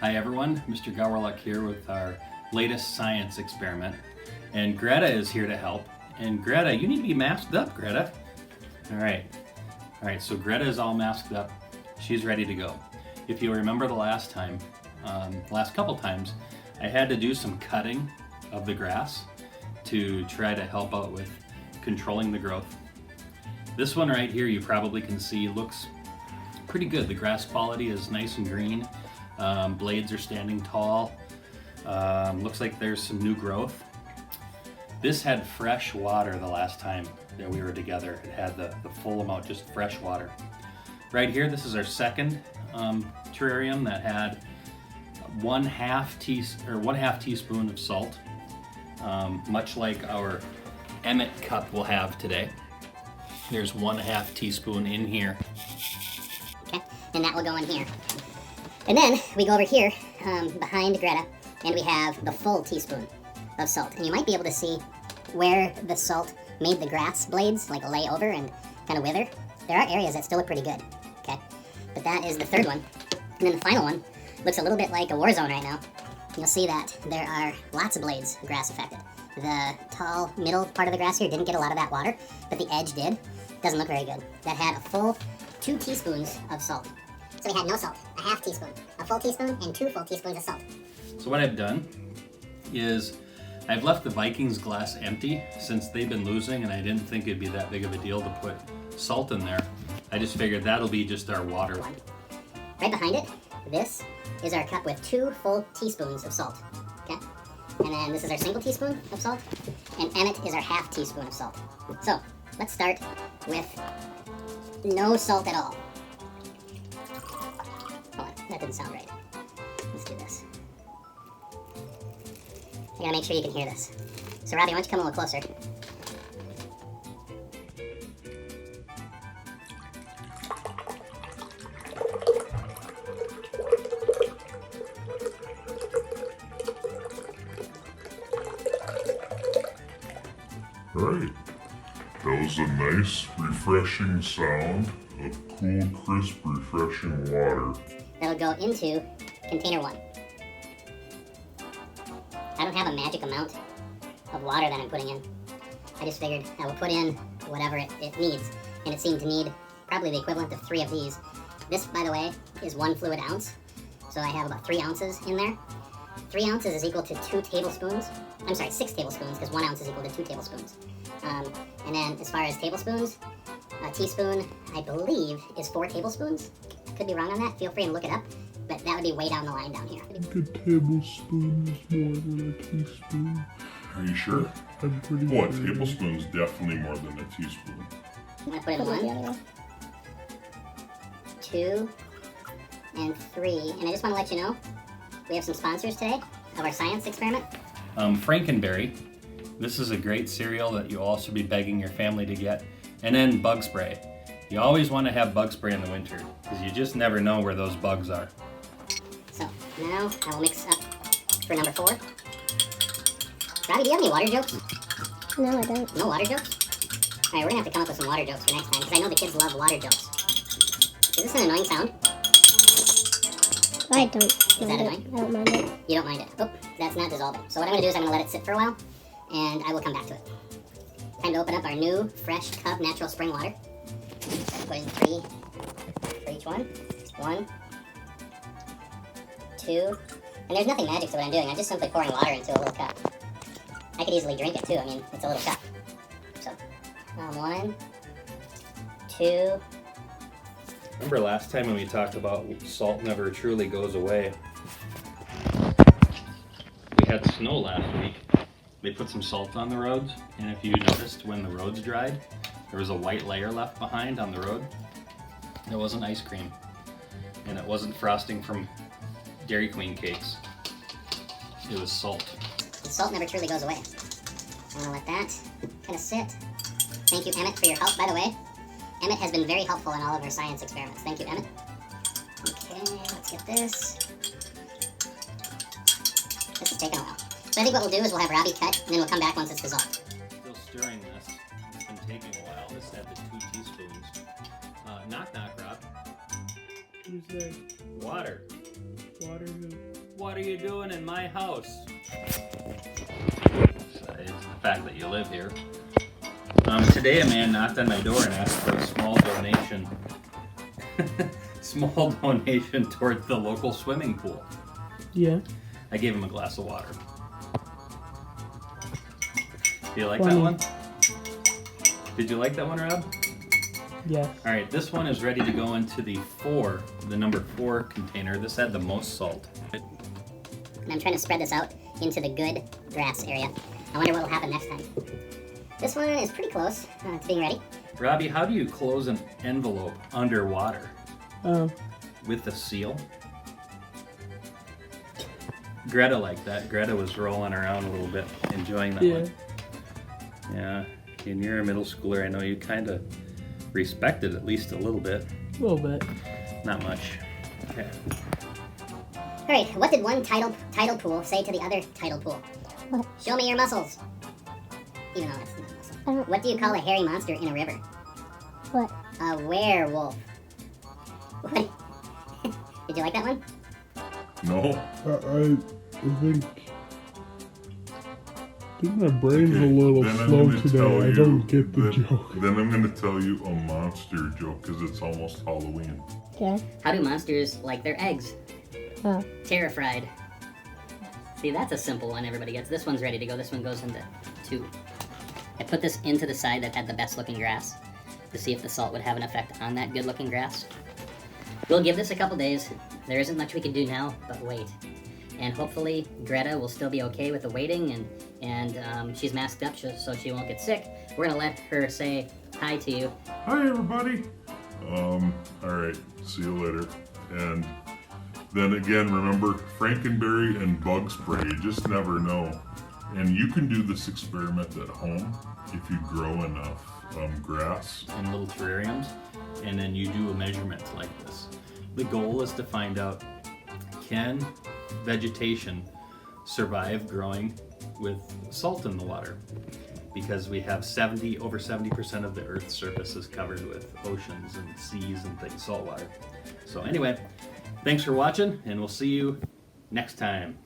Hi everyone, Mr. Gowerluck here with our latest science experiment. And Greta is here to help. And Greta, you need to be masked up, Greta. All right, so Greta is all masked up. She's ready to go. If you remember the last couple times, I had to do some cutting of the grass to try to help out with controlling the growth. This one right here you probably can see looks pretty good. The grass quality is nice and green. Blades are standing tall. Looks like there's some new growth. This had fresh water the last time that we were together. It had the full amount, just fresh water. Right here, this is our second terrarium that had one half teaspoon of salt, much like our Emmett cup will have today. There's 1/2 teaspoon in here. Okay, and that will go in here. And then we go over here behind Greta, and we have the full teaspoon of salt. And you might be able to see where the salt made the grass blades like lay over and kind of wither. There are areas that still look pretty good, okay? But that is the third one. And then the final one looks a little bit like a war zone right now. You'll see that there are lots of blades grass affected. The tall middle part of the grass here didn't get a lot of that water, but the edge did. Doesn't look very good. That had a full 2 teaspoons of salt. So we had no salt, a 1/2 teaspoon, a full teaspoon, and 2 full teaspoons of salt. So what I've done is I've left the Vikings glass empty since they've been losing, and I didn't think it'd be that big of a deal to put salt in there. I just figured that'll be just our water. Right behind it, this is our cup with 2 full teaspoons of salt, okay? And then this is our single teaspoon of salt, and Emmett is our 1/2 teaspoon of salt. So let's start with no salt at all. Hold on, that didn't sound right. Let's do this. I gotta make sure you can hear this. So Robbie, why don't you come a little closer? Alright, that was a nice, refreshing sound of cool, crisp, refreshing water. That'll go into container 1. I don't have a magic amount of water that I'm putting in. I just figured I will put in whatever it needs, and it seemed to need probably the equivalent of 3 of these. This, by the way, is 1 fluid ounce, so I have about 3 ounces in there. 3 ounces is equal to 2 tablespoons. I'm sorry, 6 tablespoons, because 1 ounce is equal to 2 tablespoons. And then as far as tablespoons, a teaspoon, I believe, is 4 tablespoons. Could be wrong on that. Feel free and look it up, but that would be way down the line down here. I think a tablespoon is more than a teaspoon. Are you sure? I'm pretty sure. A tablespoon is definitely more than a teaspoon. I'm gonna put in 1, 2, and 3. And I just want to let you know, we have some sponsors today of our science experiment. Frankenberry. This is a great cereal that you all should be begging your family to get. And then bug spray. You always want to have bug spray in the winter because you just never know where those bugs are. So now I will mix up for number 4. Robbie, do you have any water jokes? No, I don't. No water jokes? Alright, we're gonna have to come up with some water jokes for next time because I know the kids love water jokes. Is this an annoying sound? I don't. Is that annoying? I don't mind it. You don't mind it. Oh, that's not dissolving. So what I'm gonna do is I'm gonna let it sit for a while and I will come back to it. Time to open up our new, fresh cup natural spring water. Put in 3 for each one. 1, 2, and there's nothing magic to what I'm doing. I'm just simply pouring water into a little cup. I could easily drink it too. I mean, it's a little cup. So, 1, 2. Remember last time when we talked about salt never truly goes away? We had snow last week. They put some salt on the roads, and if you noticed when the roads dried, there was a white layer left behind on the road. It wasn't ice cream, and it wasn't frosting from Dairy Queen cakes. It was salt. The salt never truly goes away. I'm gonna let that kind of sit. Thank you, Emmett, for your help, by the way. Emmett has been very helpful in all of our science experiments. Thank you, Emmett. Okay, let's get this. This is taking a while. So I think what we'll do is we'll have Robbie cut, and then we'll come back once it's dissolved. Still stirring this. It's been taking a while. This had the 2 teaspoons. Knock knock, Rob. Who's there? Water. Water who? What are you doing in my house? It's the fact that you live here. Today a man knocked on my door and asked for a small donation. Small donation towards the local swimming pool. Yeah. I gave him a glass of water. Do you like Funny. that one? Did you like that one, Rob? Yes. All right, this one is ready to go into the number 4 container. This had the most salt. And I'm trying to spread this out into the good grass area. I wonder what will happen next time. This one is pretty close to being ready. Robbie, how do you close an envelope underwater? Oh. With a seal? Greta liked that. Greta was rolling around a little bit, enjoying that Yeah. one. Yeah, and you're a middle schooler. I know you kind of respect it at least a little bit. A little bit. Not much. Okay. All right, what did one tidal pool say to the other tidal pool? What? Show me your muscles. Even though that's not muscle. What do you call a hairy monster in a river? What? A werewolf. What? Did you like that one? No? I think my brain's a little Then I'm slow gonna today. tell I you- don't get the then- joke. Then I'm going to tell you a monster joke because it's almost Halloween. Okay. How do monsters like their eggs? Oh. Terra-fried. See, that's a simple one everybody gets. This one's ready to go. This one goes into 2. I put this into the side that had the best looking grass to see if the salt would have an effect on that good looking grass. We'll give this a couple days. There isn't much we can do now, but wait. And hopefully Greta will still be okay with the waiting, and she's masked up so she won't get sick. We're gonna let her say hi to you. Hi, everybody. Alright, see you later. And then again, remember, Frankenberry and bug spray, you just never know. And you can do this experiment at home if you grow enough grass. In little terrariums, and then you do a measurement like this. The goal is to find out, can vegetation survive growing with salt in the water? Because we have over 70% of the Earth's surface is covered with oceans and seas and things, salt water. So anyway, thanks for watching, and we'll see you next time.